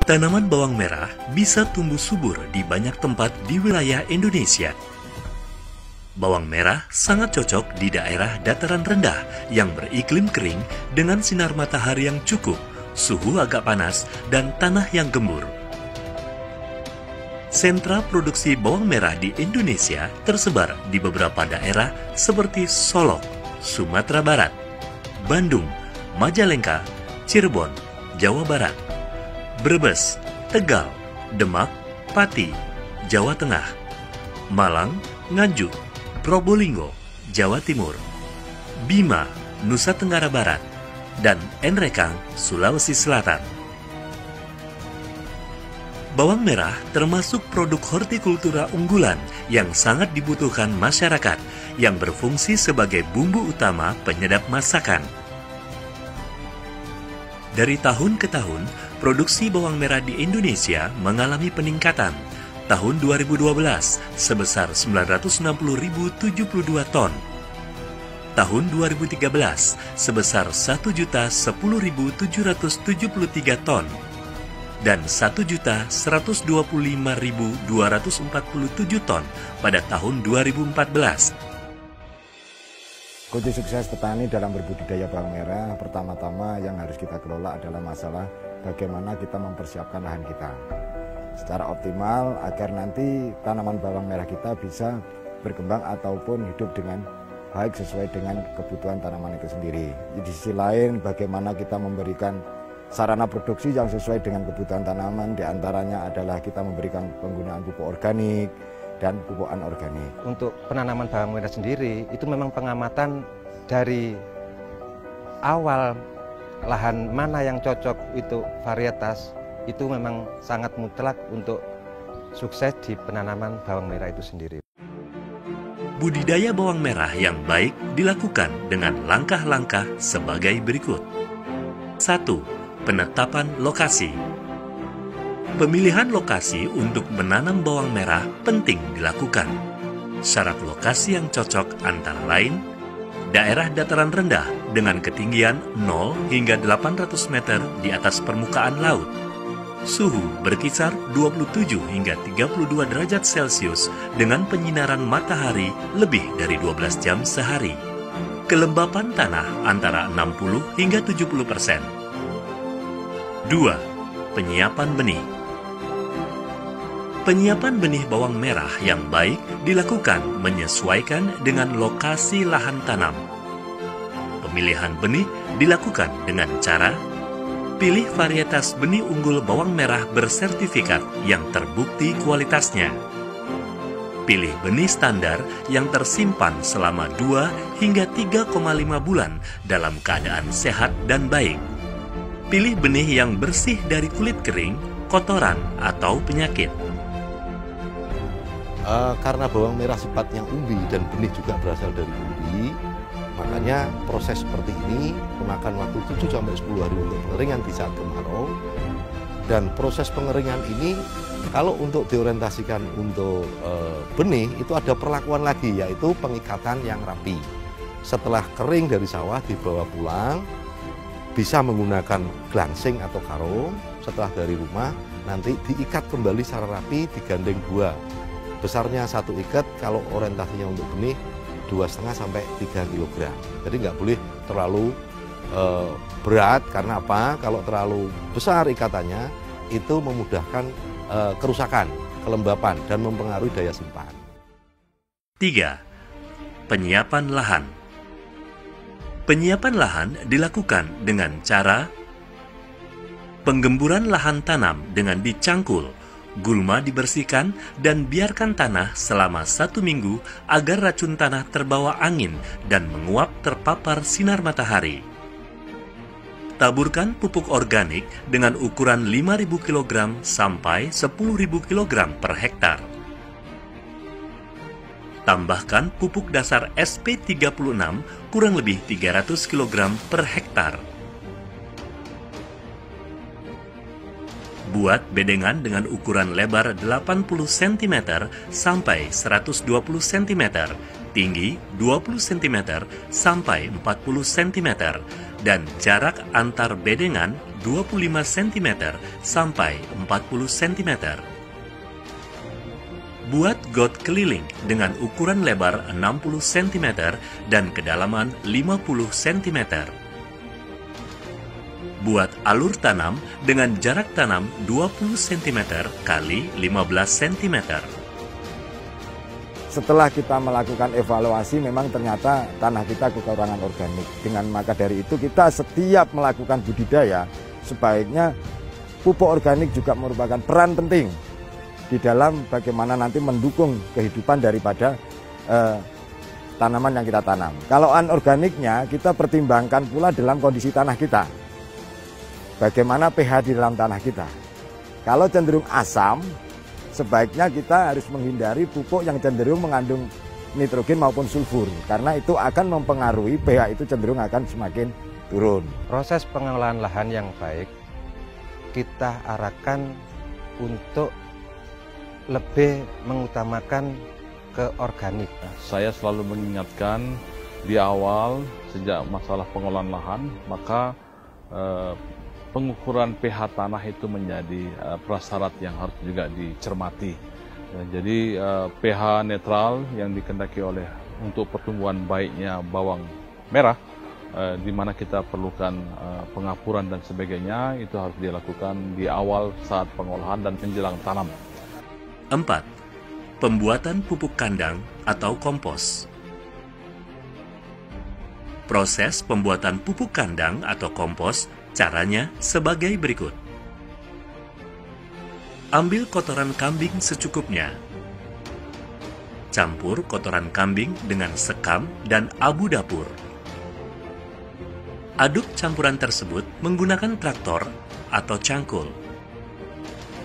Tanaman bawang merah bisa tumbuh subur di banyak tempat di wilayah Indonesia. Bawang merah sangat cocok di daerah dataran rendah yang beriklim kering dengan sinar matahari yang cukup, suhu agak panas, dan tanah yang gembur. Sentra produksi bawang merah di Indonesia tersebar di beberapa daerah seperti Solok, Sumatera Barat, Bandung, Majalengka, Cirebon, Jawa Barat, Brebes, Tegal, Demak, Pati, Jawa Tengah, Malang, Nganjuk, Probolinggo, Jawa Timur, Bima, Nusa Tenggara Barat, dan Enrekang, Sulawesi Selatan. Bawang merah termasuk produk hortikultura unggulan yang sangat dibutuhkan masyarakat yang berfungsi sebagai bumbu utama penyedap masakan. Dari tahun ke tahun, produksi bawang merah di Indonesia mengalami peningkatan. Tahun 2012 sebesar 960.072 ton. Tahun 2013 sebesar 1.010.773 ton. Dan 1.125.247 ton pada tahun 2014. Kunci sukses petani dalam berbudidaya bawang merah, pertama-tama yang harus kita kelola adalah masalah bagaimana kita mempersiapkan lahan kita secara optimal agar nanti tanaman bawang merah kita bisa berkembang ataupun hidup dengan baik sesuai dengan kebutuhan tanaman itu sendiri. Di sisi lain, bagaimana kita memberikan sarana produksi yang sesuai dengan kebutuhan tanaman, diantaranya adalah kita memberikan penggunaan pupuk organik dan pupuk anorganik. Untuk penanaman bawang merah sendiri, itu memang pengamatan dari awal lahan mana yang cocok untuk varietas, itu memang sangat mutlak untuk sukses di penanaman bawang merah itu sendiri. Budidaya bawang merah yang baik dilakukan dengan langkah-langkah sebagai berikut. 1. Penetapan lokasi. Pemilihan lokasi untuk menanam bawang merah penting dilakukan. Syarat lokasi yang cocok antara lain, daerah dataran rendah dengan ketinggian 0 hingga 800 meter di atas permukaan laut. Suhu berkisar 27 hingga 32 derajat Celcius dengan penyinaran matahari lebih dari 12 jam sehari. Kelembapan tanah antara 60 hingga 70%. 2. Penyiapan benih. Penyiapan benih bawang merah yang baik dilakukan menyesuaikan dengan lokasi lahan tanam. Pemilihan benih dilakukan dengan cara pilih varietas benih unggul bawang merah bersertifikat yang terbukti kualitasnya. Pilih benih standar yang tersimpan selama 2 hingga 3,5 bulan dalam keadaan sehat dan baik. Pilih benih yang bersih dari kulit kering, kotoran, atau penyakit. Karena bawang merah sifatnya umbi dan benih juga berasal dari umbi, makanya proses seperti ini memakan waktu 7-10 hari untuk pengeringan di saat kemarau. Dan proses pengeringan ini kalau untuk diorientasikan untuk benih itu ada perlakuan lagi, yaitu pengikatan yang rapi. Setelah kering dari sawah dibawa pulang, bisa menggunakan glansing atau karung. Setelah dari rumah nanti diikat kembali secara rapi, digandeng 2. Besarnya 1 ikat, kalau orientasinya untuk benih 2,5 sampai 3 kg. Jadi nggak boleh terlalu berat, karena apa? Kalau terlalu besar ikatannya itu memudahkan kerusakan, kelembapan, dan mempengaruhi daya simpan. 3. Penyiapan lahan. Penyiapan lahan dilakukan dengan cara penggemburan lahan tanam dengan dicangkul, gulma dibersihkan, dan biarkan tanah selama 1 minggu agar racun tanah terbawa angin dan menguap terpapar sinar matahari. Taburkan pupuk organik dengan ukuran 5.000 kg sampai 10.000 kg per hektar. Tambahkan pupuk dasar SP36 kurang lebih 300 kg per hektar. Buat bedengan dengan ukuran lebar 80 cm sampai 120 cm, tinggi 20 cm sampai 40 cm, dan jarak antar bedengan 25 cm sampai 40 cm. Buat got keliling dengan ukuran lebar 60 cm dan kedalaman 50 cm. Buat alur tanam dengan jarak tanam 20 cm kali 15 cm. Setelah kita melakukan evaluasi, memang ternyata tanah kita kekurangan organik. Dengan maka dari itu kita setiap melakukan budidaya, sebaiknya pupuk organik juga merupakan peran penting di dalam bagaimana nanti mendukung kehidupan daripada tanaman yang kita tanam. Kalau anorganiknya, kita pertimbangkan pula dalam kondisi tanah kita. Bagaimana pH di dalam tanah kita. Kalau cenderung asam, sebaiknya kita harus menghindari pupuk yang cenderung mengandung nitrogen maupun sulfur, karena itu akan mempengaruhi pH itu cenderung akan semakin turun. Proses pengelolaan lahan yang baik kita arahkan untuk lebih mengutamakan ke organik. Saya selalu mengingatkan di awal sejak masalah pengelolaan lahan, maka pengukuran pH tanah itu menjadi prasyarat yang harus juga dicermati. Jadi pH netral yang dikehendaki oleh untuk pertumbuhan baiknya bawang merah, di mana kita perlukan pengapuran dan sebagainya, itu harus dilakukan di awal saat pengolahan dan menjelang tanam. 4. Pembuatan pupuk kandang atau kompos. Proses pembuatan pupuk kandang atau kompos caranya sebagai berikut. Ambil kotoran kambing secukupnya. Campur kotoran kambing dengan sekam dan abu dapur. Aduk campuran tersebut menggunakan traktor atau cangkul.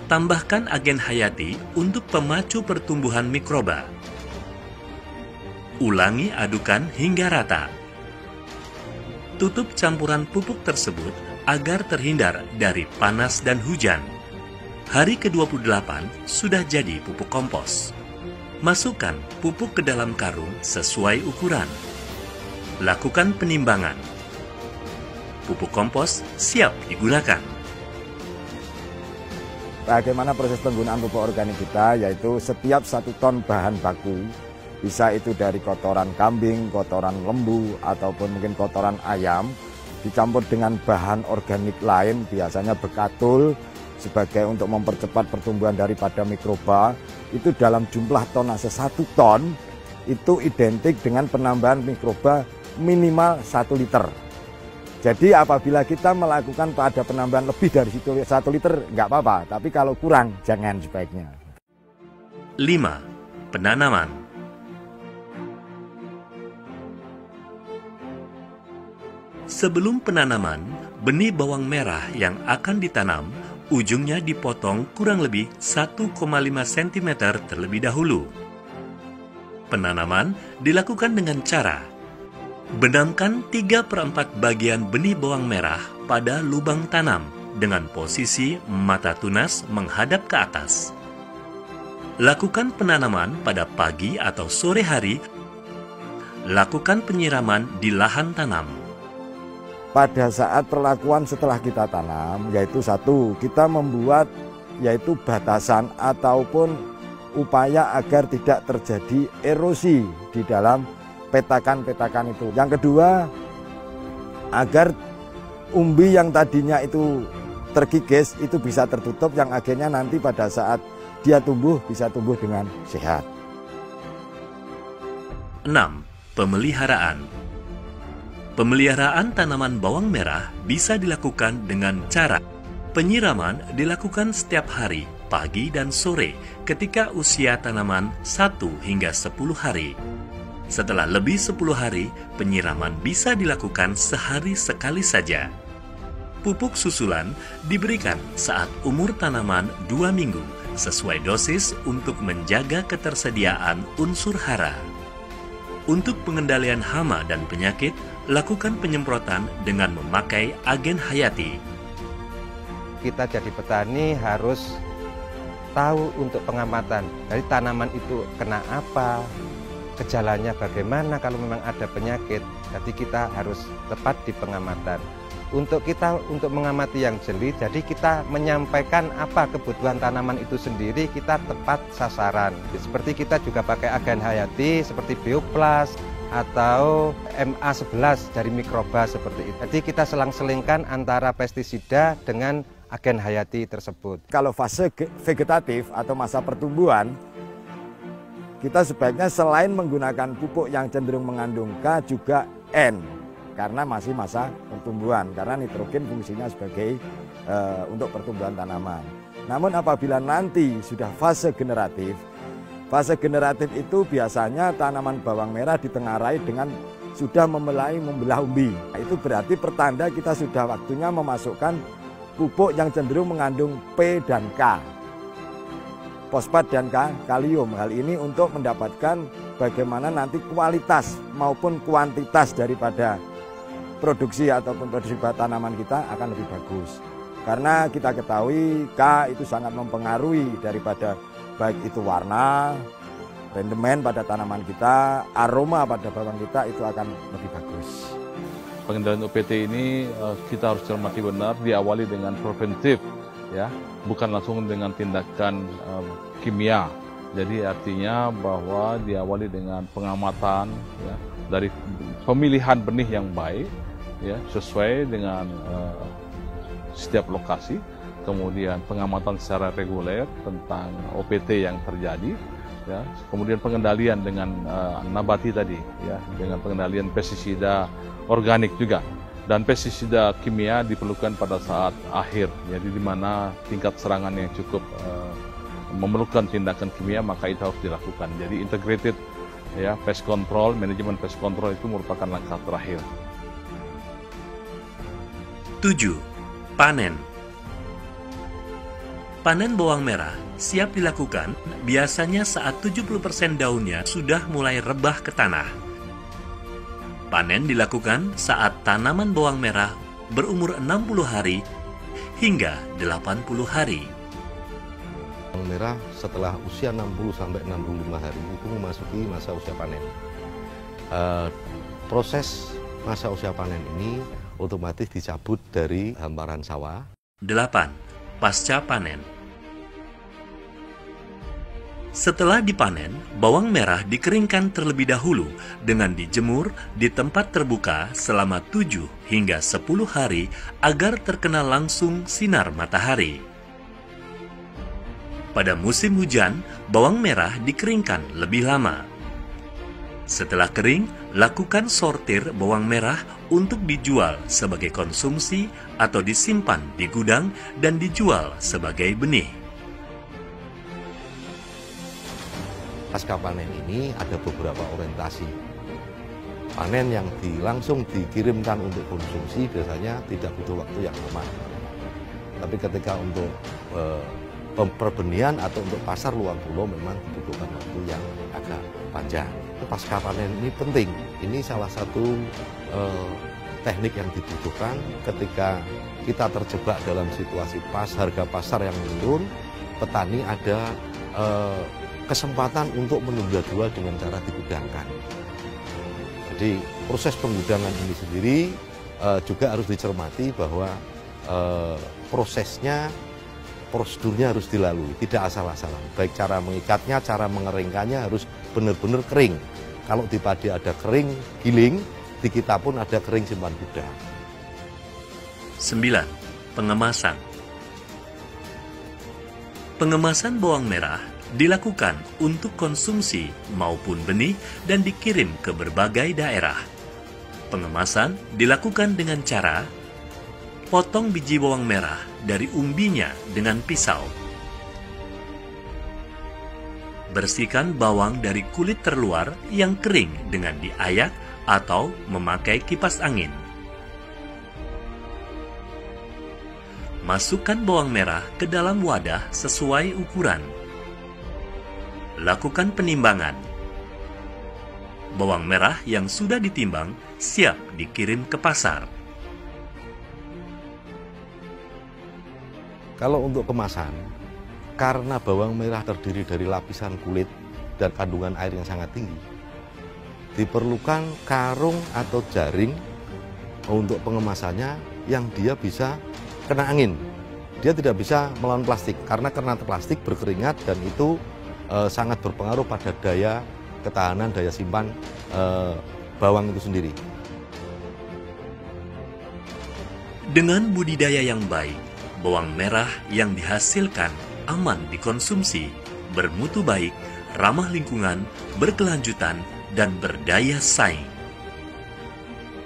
Tambahkan agen hayati untuk pemacu pertumbuhan mikroba. Ulangi adukan hingga rata. Tutup campuran pupuk tersebut agar terhindar dari panas dan hujan. Hari ke-28 sudah jadi pupuk kompos. Masukkan pupuk ke dalam karung sesuai ukuran. Lakukan penimbangan. Pupuk kompos siap digunakan. Bagaimana proses penggunaan pupuk organik kita, yaitu setiap 1 ton bahan baku, bisa itu dari kotoran kambing, kotoran lembu, ataupun mungkin kotoran ayam, dicampur dengan bahan organik lain, biasanya bekatul, sebagai untuk mempercepat pertumbuhan daripada mikroba, itu dalam jumlah tonase 1 ton, itu identik dengan penambahan mikroba minimal 1 liter. Jadi apabila kita melakukan pada penambahan lebih dari 1 liter, nggak apa-apa, tapi kalau kurang, jangan sebaiknya. 5. Penanaman. Sebelum penanaman, benih bawang merah yang akan ditanam, ujungnya dipotong kurang lebih 1,5 cm terlebih dahulu. Penanaman dilakukan dengan cara benamkan 3/4 bagian benih bawang merah pada lubang tanam dengan posisi mata tunas menghadap ke atas. Lakukan penanaman pada pagi atau sore hari. Lakukan penyiraman di lahan tanam. Pada saat perlakuan setelah kita tanam, yaitu 1, kita membuat yaitu batasan ataupun upaya agar tidak terjadi erosi di dalam petakan-petakan itu. Yang kedua, agar umbi yang tadinya itu terkikis itu bisa tertutup, yang akhirnya nanti pada saat dia tumbuh bisa tumbuh dengan sehat. 6. Pemeliharaan. Pemeliharaan tanaman bawang merah bisa dilakukan dengan cara penyiraman dilakukan setiap hari, pagi dan sore ketika usia tanaman 1 hingga 10 hari. Setelah lebih 10 hari, penyiraman bisa dilakukan sehari sekali saja. Pupuk susulan diberikan saat umur tanaman 2 minggu sesuai dosis untuk menjaga ketersediaan unsur hara. Untuk pengendalian hama dan penyakit, lakukan penyemprotan dengan memakai agen hayati. Kita jadi petani harus tahu untuk pengamatan. Dari tanaman itu kena apa, gejalanya bagaimana, kalau memang ada penyakit. Jadi kita harus tepat di pengamatan. Untuk mengamati yang jeli, jadi kita menyampaikan apa kebutuhan tanaman itu sendiri, kita tepat sasaran. Seperti kita juga pakai agen hayati seperti Bioplas atau MA11 dari mikroba seperti itu. Jadi kita selang-selingkan antara pestisida dengan agen hayati tersebut. Kalau fase vegetatif atau masa pertumbuhan, kita sebaiknya selain menggunakan pupuk yang cenderung mengandung K juga N, karena masih masa pertumbuhan, karena nitrogen fungsinya sebagai untuk pertumbuhan tanaman. Namun apabila nanti sudah fase generatif itu biasanya tanaman bawang merah ditengarai dengan sudah memulai membelah umbi. Nah, itu berarti pertanda kita sudah waktunya memasukkan pupuk yang cenderung mengandung P dan K. Fosfat dan kalium. Hal ini untuk mendapatkan bagaimana nanti kualitas maupun kuantitas daripada produksi ataupun produksi tanaman kita akan lebih bagus. Karena kita ketahui K itu sangat mempengaruhi daripada baik itu warna, rendemen pada tanaman kita, aroma pada bawang kita itu akan lebih bagus. Pengendalian UPT ini kita harus cermati benar, diawali dengan preventif, ya, bukan langsung dengan tindakan kimia. Jadi artinya bahwa diawali dengan pengamatan, ya, dari pemilihan benih yang baik, ya, sesuai dengan setiap lokasi, kemudian pengamatan secara reguler tentang OPT yang terjadi, ya, kemudian pengendalian dengan nabati tadi, ya, dengan pengendalian pestisida organik juga. Dan pestisida kimia diperlukan pada saat akhir, jadi di mana tingkat serangan yang cukup memerlukan tindakan kimia, maka itu harus dilakukan. Jadi integrated, ya, pest control, manajemen pest control itu merupakan langkah terakhir. 7. Panen. Panen bawang merah siap dilakukan biasanya saat 70% daunnya sudah mulai rebah ke tanah. Panen dilakukan saat tanaman bawang merah berumur 60 hari hingga 80 hari. Bawang merah setelah usia 60 sampai 65 hari itu memasuki masa usia panen. Proses masa usia panen ini otomatis dicabut dari hamparan sawah. 8. Pasca panen. Setelah dipanen, bawang merah dikeringkan terlebih dahulu dengan dijemur di tempat terbuka selama 7 hingga 10 hari agar terkena langsung sinar matahari. Pada musim hujan, bawang merah dikeringkan lebih lama. Setelah kering, lakukan sortir bawang merah untuk dijual sebagai konsumsi atau disimpan di gudang dan dijual sebagai benih. Pasca panen ini ada beberapa orientasi. Panen yang langsung dikirimkan untuk konsumsi biasanya tidak butuh waktu yang lama. Tapi ketika untuk perbenihan atau untuk pasar luar pulau memang dibutuhkan waktu yang agak panjang. Pasca panen ini penting. Ini salah satu teknik yang dibutuhkan ketika kita terjebak dalam situasi harga pasar yang menurun, petani ada kesempatan untuk menunda jual dengan cara digudangkan. Jadi proses penggudangan ini sendiri juga harus dicermati bahwa prosedurnya harus dilalui, tidak asal-asalan. Baik cara mengikatnya, cara mengeringkannya harus benar-benar kering. Kalau di padi ada kering giling, di kita pun ada kering simpan gudang. 9. Pengemasan. Pengemasan bawang merah dilakukan untuk konsumsi maupun benih dan dikirim ke berbagai daerah. Pengemasan dilakukan dengan cara potong biji bawang merah dari umbinya dengan pisau. Bersihkan bawang dari kulit terluar yang kering dengan diayak atau memakai kipas angin. Masukkan bawang merah ke dalam wadah sesuai ukuran. Lakukan penimbangan. Bawang merah yang sudah ditimbang siap dikirim ke pasar. Kalau untuk kemasan, karena bawang merah terdiri dari lapisan kulit dan kandungan air yang sangat tinggi, diperlukan karung atau jaring untuk pengemasannya yang dia bisa kena angin. Dia tidak bisa melawan plastik, karena plastik berkeringat dan itu sangat berpengaruh pada daya ketahanan, daya simpan bawang itu sendiri. Dengan budidaya yang baik, bawang merah yang dihasilkan aman dikonsumsi, bermutu baik, ramah lingkungan, berkelanjutan, dan berdaya saing.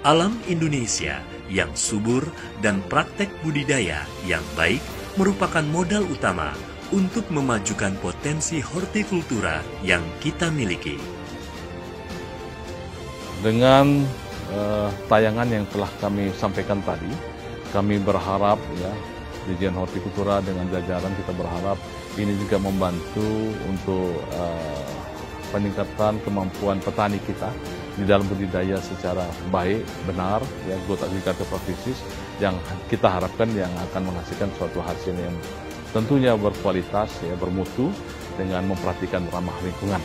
Alam Indonesia yang subur dan praktek budidaya yang baik merupakan modal utama untuk memajukan potensi hortikultura yang kita miliki. Dengan tayangan yang telah kami sampaikan tadi, kami berharap ya Dirjen Hortikultura dengan jajaran kita berharap ini juga membantu untuk peningkatan kemampuan petani kita di dalam budidaya secara baik, benar, ya, growth agriculture practices yang kita harapkan yang akan menghasilkan suatu hasil yang tentunya berkualitas, ya, bermutu dengan memperhatikan ramah lingkungan.